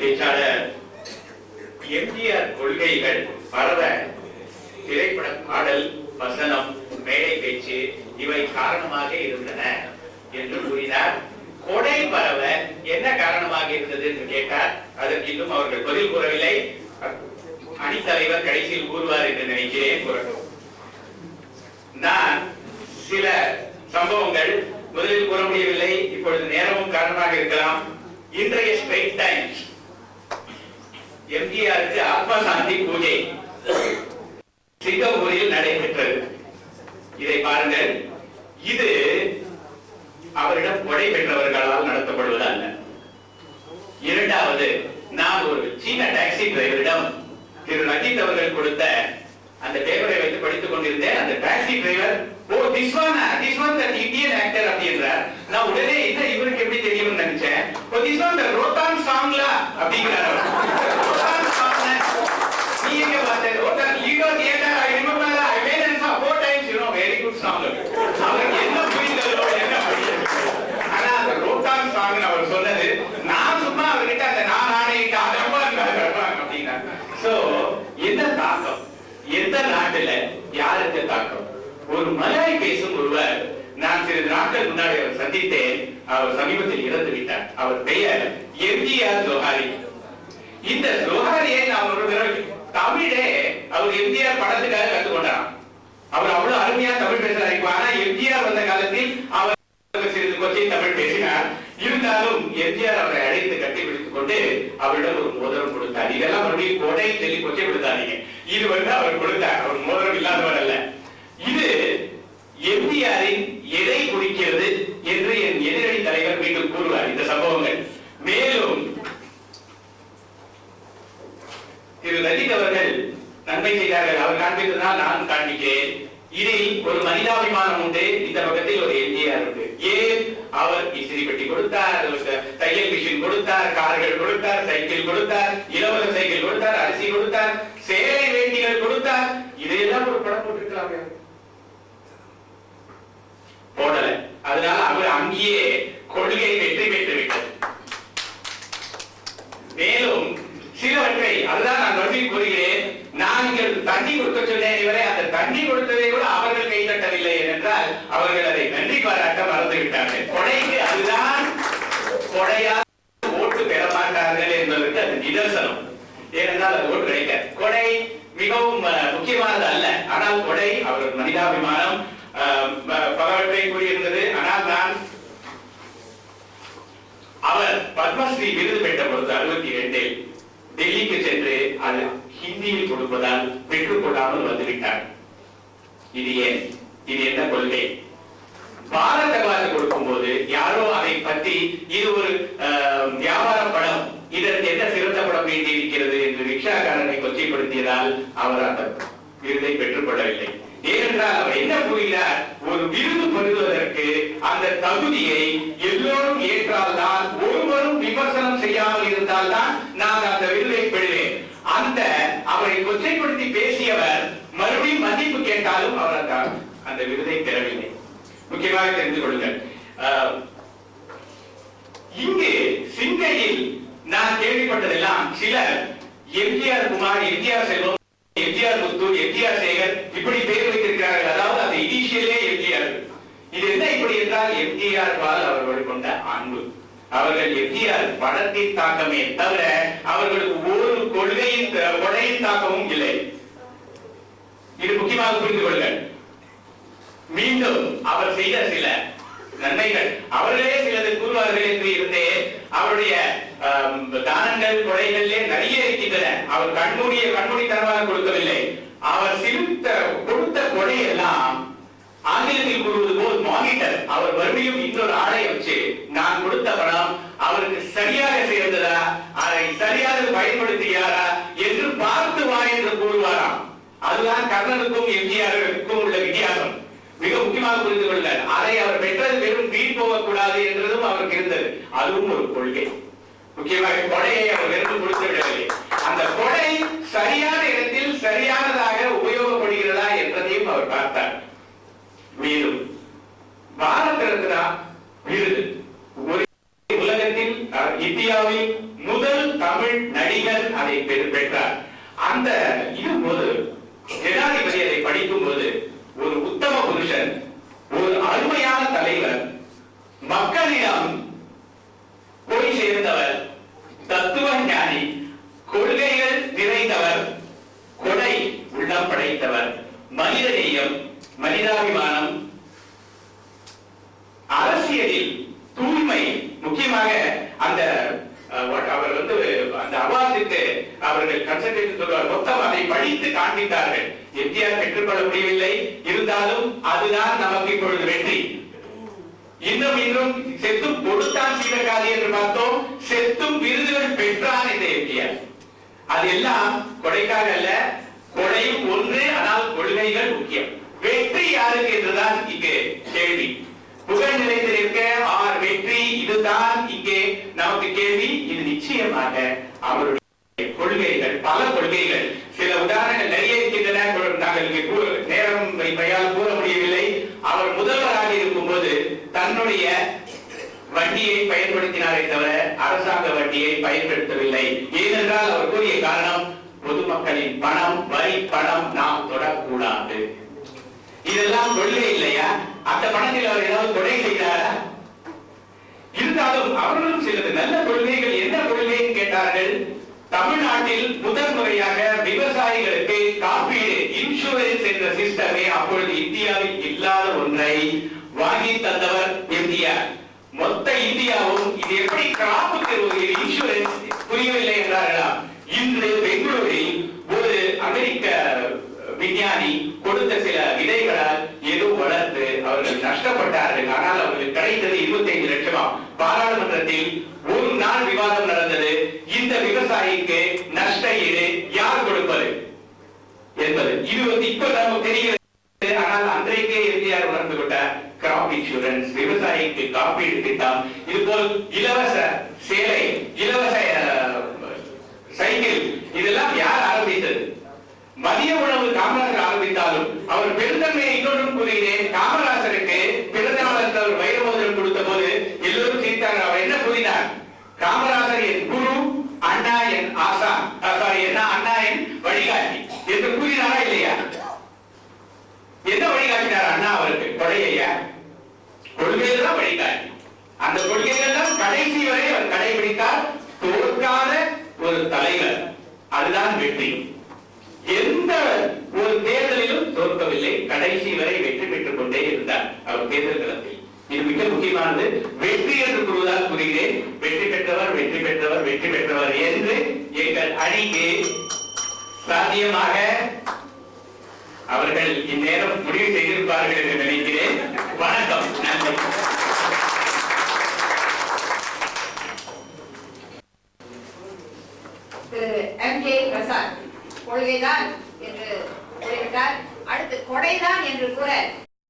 பேச்சாளர் எம்ஜிஆர் கொள்கைகள் பரவ திரைப்பட பாடல், வசனம், மேடை பேச்சு இவை காரணமாக இருந்தன என்று கூறினார். கொடை பரவ என்ன காரணமாக இருந்தது என்று கேட்டார். அதற்கு இன்னும் அவர்கள் பதில் கூறவில்லை. அணித்தலைவர் கடைசியில் கூறுவார் என்று நினைக்கிறேன். நான் சில சம்பவங்கள் முதலில் கூற முடியவில்லை, இப்பொழுது நேரமும் காரணமாக இருக்கலாம். இன்றைய ஸ்ட்ரைட் டைம் எம்ஜிஆருக்கு ஆத்ம சாந்தி பூஜை சிங்கப்பூரில் நடைபெற்றது. இதை பாருங்கள். இது அவரிடம் கொடை பெற்றவர்களால் நடத்தப்படுவது அல்ல. இரண்டாவது, நான் ஒரு சீன டாக்ஸி டிரைவரிடம் திரு ரஜித் அவர்கள் கொடுத்த அந்த பேப்பரை வைத்து படித்துக் கொண்டிருந்தேன். அந்த taxi driver, oh this one that Indian actor அப்படின்றார். நான் உடனே என்ன இவருக்கு எப்படி தெரியும்னு நினைச்சேன். ஓ திஸ் ஒன் தட் ரோட்டான் சாங்லா அப்படிங்கிறார். ரோட்டான் சாங் நீ எங்க பார்த்த? ரோட்டான் Leo theatre I remember I went and saw 4 times you know very good song. அவருக்கு என்ன புரிந்ததோ என்ன புரியுது. ஆனா அந்த ரோட்டான் சாங் அவர் சொன்னது நான் சும்மா அவர்கிட்ட அந்த நான் ஆணையிட்ட அதப்பா அப்படின்னா. சோ என்ன தாக்கம் எந்த நாட்டுல யாருக்கு தாக்கம்? ஒரு மலையாளி பேசும் ஒருவர், நான் சிறிது நாட்கள் முன்னாடி அவர் சந்தித்தேன். அவர் சமீபத்தில் இறந்து விட்டார். அவர் பெயர் எம்ஜிஆர் ஜோஹாரி. இந்த ஜோஹாரியை நான் ஒரு தடவை தமிழே அவர் எம்ஜிஆர் படத்துக்காக கற்றுக்கொண்டார். அவர் அவ்வளவு அருமையா தமிழ் பேசுறாரு. ஆனா எம்ஜிஆர் வந்த காலத்தில் அவர் சிறிது கொச்சை தமிழ் பேசினார். இருந்தாலும் எம்ஜிஆர் அவரை அழைத்து கட்டிப்பிடித்துக் கொண்டு அவரிடம் ஒரு மோதிரம் கொடுத்தார். இதெல்லாம் மறுபடியும் கொடை சொல்லி கொச்சை கொடுத்தாதீங்க. இது அவர் கொடுத்தார். அவர் மோதிரம் இல்லாதவர் அல்ல. இது எம்ஜிஆரின் எடை குறிக்கிறது என்று என் எதிரணி தலைவர் மீண்டும் கூறுவார். இந்த சம்பவங்கள் மேலும் திரு ரஜித் அவர்கள் நன்மை செய்தார்கள். அவர் காண்பித்ததால் நான் காண்பிக்கிறேன். இதில் ஒரு மனிதாபிமானம் உண்டு. இந்த பக்கத்தில் ஒரு எம்ஜிஆர் உண்டு. ஏன்? அவர் இஸ்திரி பெட்டி கொடுத்தார், தையல் மிஷின் கொடுத்தார், கார்கள் கொடுத்தார், சைக்கிள் கொடுத்தார், இலவச சைக்கிள் கொடுத்தார், அரிசி கொடுத்தார், சேலை வேட்டிகள் கொடுத்தார். இதையெல்லாம் ஒரு படம் போட்டிருக்கலாமே, போடல. அதனால அவர் அங்கேயே கொள்கை வெற்றி பெற்று விட்டார். மேலும் சிலவற்றை, அதுதான் நான் மறுபடியும் கூறுகிறேன். நான் இங்கே தண்ணி கொடுக்க சொன்னேன். இவரை அந்த தண்ணி கொடுத்ததை கூட அவர்கள் கை தட்டவில்லை என்றால் அவர்கள் அதை நன்றி பாராட்ட மறந்து விட்டார்கள். கொடைக்கு அதுதான் கொடையால் ஓட்டு பெற மாட்டார்கள் என்பதற்கு அது நிதர்சனம். ஏனென்றால் அது ஓட்டு கிடைக்க கொடை மிகவும் முக்கியமானது அல்ல. ஆனால் கொடை அவர்கள் மனிதாபிமானம் பலவற்றை கூறியிருந்தது. ஆனால் நான் அவர் பத்மஸ்ரீ விருது பெற்ற பொழுது 62 டெல்லிக்கு சென்று அது ஹிந்தியில் கொடுப்பதால் பெற்றுக் கொள்ளாமல் வந்துவிட்டார். இது ஏன்? இது என்ன கொள்கை? பாரத தகவலை கொடுக்கும் போது யாரோ அதை பற்றி இது ஒரு வியாபார படம், இதற்கு என்ன சிறந்த படம் வேண்டி இருக்கிறது என்று ரிக்ஷாக்காரனை கொச்சைப்படுத்தியதால் அவர் அந்த விருதை பெற்றுக் கொள்ளவில்லை. ஏனென்றால் அவர் என்ன கூறுகிறார்? ஒரு விருது பெறுவதற்கு அந்த தகுதியை எல்லோரும் ஏற்றால்தான், ஒருவரும் விமர்சனம் செய்யாமல் இருந்தால்தான் நான் அந்த விருதை பெறுவேன். அந்த அவரை கொச்சைப்படுத்தி பேசியவர் மறுபடியும் மன்னிப்பு கேட்டாலும் அவர் அந்த விருதை பெறவில்லை. முக்கியமாக தெரிந்து கொள்ளுங்கள். இங்கு சிங்கையில் நான் கேள்விப்பட்டதெல்லாம் சிலர் எம்ஜிஆர் குமார், எம்ஜிஆர் செல்வம், எம்ஜிஆர் முத்து, எம்ஜிஆர் சேகர் இப்படி பெயர் வைத்திருக்கிறார்கள். அதாவது அந்த இனிஷியலே எம்ஜிஆர். இது என்ன இப்படி என்றால் எம்ஜிஆர் பால் அவர்கள் கொண்ட அன்பு. அவர்கள் எம்ஜிஆர் படத்தின் தாக்கமே தவிர அவர்களுக்கு ஒரு கொடையின் தாக்கமும் இல்லை. இது முக்கியமாக புரிந்து கொள்ளுங்கள். மீண்டும் அவர் செய்த சில நன்மைகள் அவர்களே சிலது கூறுவார்கள் என்று இருந்தேன். அவருடைய தானங்கள் கொடைகளிலே நிறைய இருக்கின்றன. அவர் கண்மூடித்தனமாக கொடுக்கவில்லை. அவர் கொடுத்த கொடை எல்லாம் ஆங்கிலத்தில் கூறுவது போல் மானிட்டர். அவர் மறுபடியும் இன்னொரு ஆடை வச்சு நான் கொடுத்த பணம் அவருக்கு சரியாக சேர்ந்ததா, அதை சரியாக பயன்படுத்துகிறாரா என்று பார்த்து வா என்று கூறுவாராம். அதுதான் கர்ணனுக்கும் எம்ஜிஆருக்கும் உள்ள வித்தியாசம். மிக முக்கியமாக புரிந்து கொள்ளுங்கள். அதை அவர் பெற்றது வெறும் வீண் போகக்கூடாது என்றதும் அவருக்கு இருந்தது. அதுவும் ஒரு கொள்கை. முக்கியமாக கொடையை அவர் வெறும் கொடுத்து விடவில்லை. அந்த கொடை சரியான இடத்தில் சரியானதாக உபயோகப்படுகிறதா என்பதையும் அவர் பார்த்தார். மேலும் பாரத ரத்னா விருது உலகத்தில் இந்தியாவில் முதல் தமிழ் மனிதநேயம், மனிதாபிமானம், அரசியலில் தூய்மை, முக்கியமாக அந்த அவர் அந்த அவார்டுக்கு அவர்கள் கன்சல்டேஷன் சொல்வார், மொத்தம் அதை படித்து காண்பித்தார்கள். எம்ஜிஆர் பெற்றுக்கொள்ள முடியவில்லை, இருந்தாலும் அதுதான் நமக்கு இப்பொழுது வெற்றி. இன்னும் செத்தும் கொடுத்தான் சீவகாதி என்று பார்த்தோம், செத்தும் விருதுகள் பெற்றான் இந்த எம்ஜிஆர். அது எல்லாம் கொடைக்காக அல்ல, கொடையும் ஒன்று, ஆனால் கொள்கைகள் முக்கியம். வெற்றி யாருக்கு என்றுதான் இங்கே கேள்வி. புகழ் நிலைத்திருக்க ஆர் வெற்றி, இதுதான் இங்கே நமக்கு கேள்வி. இது நிச்சயமாக அவருடைய கொள்கைகள், பல கொள்கைகள். சில உதாரணங்கள் நிறைய இருக்கின்றன, நாங்கள் நேரம் வைப்பையால் கூற முடியவில்லை. அவர் முதல்வராக இருக்கும் போது தன்னுடைய வண்டியை பயன்படுத்தினாரே தவிர அரசாங்க வண்டியை பயன்படுத்தவில்லை. ஏனென்றால் அவர் கூறிய காரணம், பொதுமக்களின் பணம், வரி பணம் நாம் தொடக்கூடாது. இதெல்லாம் கொள்கை இல்லையா? அந்த பணத்தில் அவர் ஏதாவது கொடை செய்தாரா? இருந்தாலும் அவர்களும் சிலது நல்ல கொள்கைகள். என்ன கொள்கைன்னு கேட்டார்கள். தமிழ்நாட்டில் முதல் முறையாக விவசாயிகளுக்கு காப்பீடு, இன்சூரன்ஸ் என்ற சிஸ்டமே அப்பொழுது இந்தியாவில் இல்லாத ஒன்றை வாங்கி தந்தவர் எம்ஜிஆர். மொத்த இந்தியாவும் இது எப்படி கிராப்புக்கு ஒரு இன்சூரன்ஸ் புரியவில்லை என்றார்களா? இன்று பெங்களூரில் ஒரு அமெரிக்க விஞ்ஞானி கொடுத்த சில விதைகளால் ஏதோ வளர்த்து அவர்கள் நஷ்டப்பட்டார்கள். ஆனால் அவர்களுக்கு கிடைத்தது 25 லட்சமா. பாராளுமன்றத்தில் ஒரு நாள் விவாதம் நடந்தது. இந்த விவசாயிக்கு நஷ்ட ஈடு யார் கொடுப்பது என்பது. இது இப்ப நமக்கு தெரிகிறது. ஆனால் அன்றைக்கே எம்ஜிஆர் உணர்ந்து கொண்டார். கிராப் இன்சூரன்ஸ், விவசாயிக்கு காப்பீடு திட்டம், இதுபோல் இலவச சேலை, இலவச சைக்கிள், இதெல்லாம் யார் ஆரம்பித்தது? மதிய உணவு காமராஜர் ஆரம்பித்தாலும் அவர் பெருந்தன்மையை இன்னொன்றும் கூறுகிறேன். காமராஜருக்கு பிறந்த நாள் அவர் வைர மோதிரம் கொடுத்த போது எல்லோரும் சிரித்தார்கள். அவர் என்ன கூறினார்? காமராஜர் என் குரு, அண்ணா என் ஆசா, அண்ணா என் வழிகாட்டி என்று கூறினாரா இல்லையா? என்ன வழிகாட்டினார் அண்ணா அவருக்கு? கொடையா? கொள்கைகள் தான் வழிகாட்டி. அந்த கொள்கைகள் தான் கடைசி வரை அவர் கடைபிடித்தார். தோற்காத ஒரு தலைவர், அதுதான் வெற்றி. எந்த ஒரு தேர்தலிலும் தோற்கவில்லை, கடைசி வரை வெற்றி பெற்றுக் கொண்டே இருந்தார் அவர் தேர்தல் களத்தில். இது மிக முக்கியமானது. வெற்றி என்று கூறுவதால் கூறுகிறேன், வெற்றி பெற்றவர் வெற்றி பெற்றவர் வெற்றி பெற்றவர் என்று எங்கள் அணிக்கு சாத்தியமாக அவர்கள் இந்நேரம் முடிவு செய்திருப்பார்கள் என்று நினைக்கிறேன். வணக்கம், நன்றி. திரு எம்.கே. பிரசாத் கொள்கைதான் என்று கூறிவிட்டார். அடுத்து கொடைதான் என்று கூற